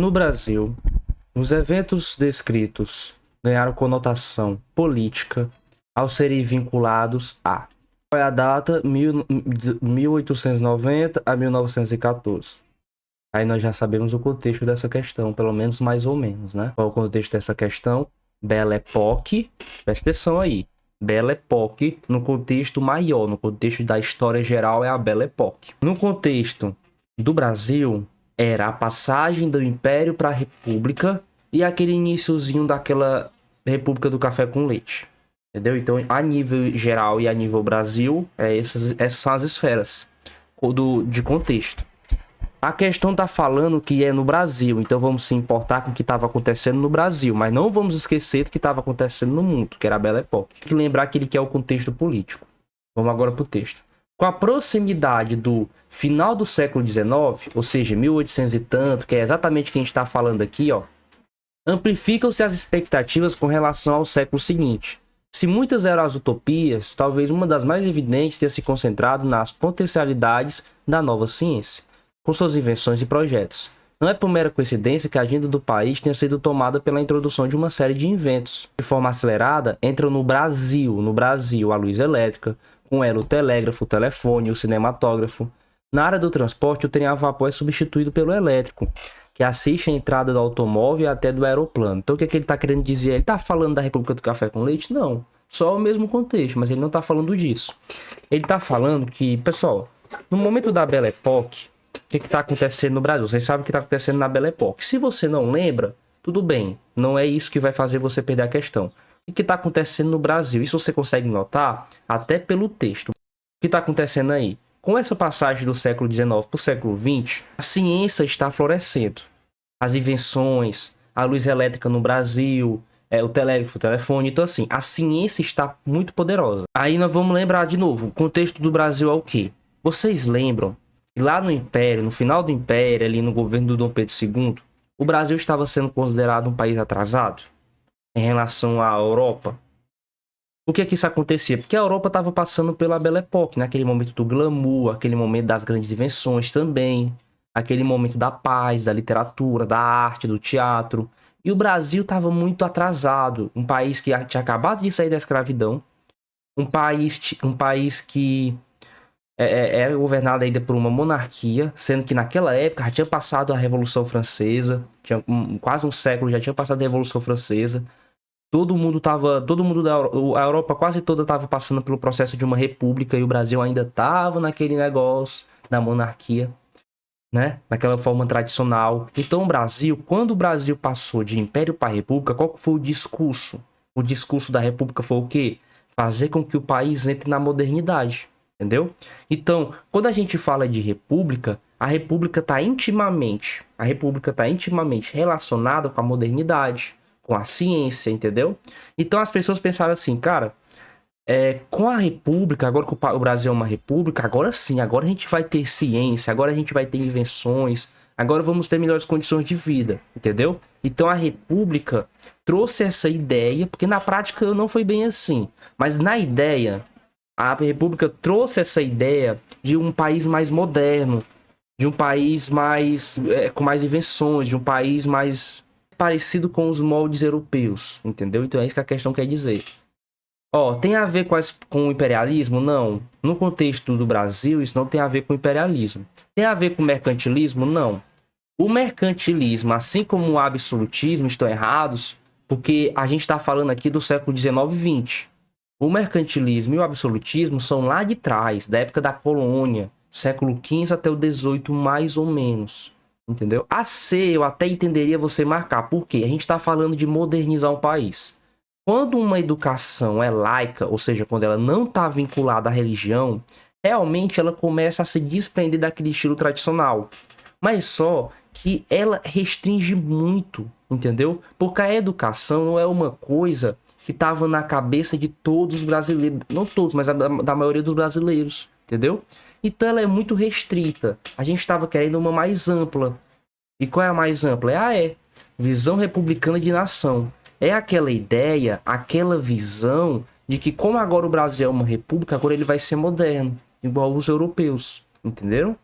No Brasil, os eventos descritos ganharam conotação política ao serem vinculados a... Qual é a data? 1890 a 1914. Aí nós já sabemos o contexto dessa questão, pelo menos mais ou menos, né? Qual é o contexto dessa questão? Belle Époque, presta atenção aí. Belle Époque, no contexto maior, no contexto da história geral, é a Belle Époque. No contexto do Brasil, era a passagem do Império para a República e aquele iniciozinho daquela República do Café com Leite. Entendeu? Então, a nível geral e a nível Brasil, essas são as esferas de contexto. A questão tá falando que é no Brasil, então vamos se importar com o que estava acontecendo no Brasil, mas não vamos esquecer do que estava acontecendo no mundo, que era a Belle Époque. Tem que lembrar que ele quer o contexto político. Vamos agora para o texto. Com a proximidade do final do século XIX, ou seja, 1800 e tanto, que é exatamente o que a gente está falando aqui, ó, amplificam-se as expectativas com relação ao século seguinte. Se muitas eram as utopias, talvez uma das mais evidentes tenha se concentrado nas potencialidades da nova ciência, com suas invenções e projetos. Não é por mera coincidência que a agenda do país tenha sido tomada pela introdução de uma série de inventos. De forma acelerada, entram no Brasil, a luz elétrica, com ela o telégrafo, o telefone, o cinematógrafo. Na área do transporte, o trem a vapor é substituído pelo elétrico, que assiste a entrada do automóvel e até do aeroplano. Então o que é que ele está querendo dizer? Ele está falando da República do Café com Leite? Não. Só o mesmo contexto, mas ele não está falando disso. Ele está falando que, pessoal, no momento da Belle Époque, o que está acontecendo no Brasil? Vocês sabem o que está acontecendo na Belle Époque. Se você não lembra, tudo bem. Não é isso que vai fazer você perder a questão. O que está acontecendo no Brasil? Isso você consegue notar até pelo texto. O que está acontecendo aí? Com essa passagem do século XIX para o século XX, a ciência está florescendo. As invenções, a luz elétrica no Brasil, o telégrafo, o telefone. Então, assim, a ciência está muito poderosa. Aí nós vamos lembrar de novo, o contexto do Brasil é o quê? Vocês lembram que lá no Império, no final do Império, ali no governo do Dom Pedro II, o Brasil estava sendo considerado um país atrasado em relação à Europa? Por que isso acontecia? Porque a Europa estava passando pela Belle Époque, naquele momento do glamour, aquele momento das grandes invenções também, aquele momento da paz, da literatura, da arte, do teatro. E o Brasil estava muito atrasado, um país que tinha acabado de sair da escravidão, um país que era governado ainda por uma monarquia, sendo que naquela época já tinha passado a Revolução Francesa, quase um século já tinha passado a Revolução Francesa. A Europa quase toda estava passando pelo processo de uma república e o Brasil ainda estava naquele negócio da monarquia, né? Naquela forma tradicional. Então quando o Brasil passou de império para república, qual foi o discurso? O discurso da república foi o quê? Fazer com que o país entre na modernidade, entendeu? Então, quando a gente fala de república, a república está intimamente relacionada com a modernidade, com a ciência, entendeu? Então as pessoas pensaram assim, cara, com a república, agora que o Brasil é uma república, agora sim, agora a gente vai ter ciência, agora a gente vai ter invenções, agora vamos ter melhores condições de vida, entendeu? Então a república trouxe essa ideia, porque na prática não foi bem assim, mas na ideia, a república trouxe essa ideia de um país mais moderno, de um país mais com mais invenções, de um país mais parecido com os moldes europeus, entendeu? Então é isso que a questão quer dizer. Tem a ver com o imperialismo? Não. No contexto do Brasil, isso não tem a ver com imperialismo. Tem a ver com mercantilismo? Não. O mercantilismo, assim como o absolutismo, estão errados, porque a gente está falando aqui do século XIX e XX. O mercantilismo e o absolutismo são lá de trás, da época da colônia, século XV até o XVIII, mais ou menos. Entendeu? A C eu até entenderia você marcar. Por quê? A gente está falando de modernizar um país. Quando uma educação é laica, ou seja, quando ela não está vinculada à religião, realmente ela começa a se desprender daquele estilo tradicional. Mas só que ela restringe muito, entendeu? Porque a educação não é uma coisa que estava na cabeça de todos os brasileiros. Não todos, mas da maioria dos brasileiros, entendeu? Então ela é muito restrita. A gente estava querendo uma mais ampla. E qual é a mais ampla? Visão republicana de nação. É aquela ideia, aquela visão de que como agora o Brasil é uma república, agora ele vai ser moderno, igual os europeus. Entenderam?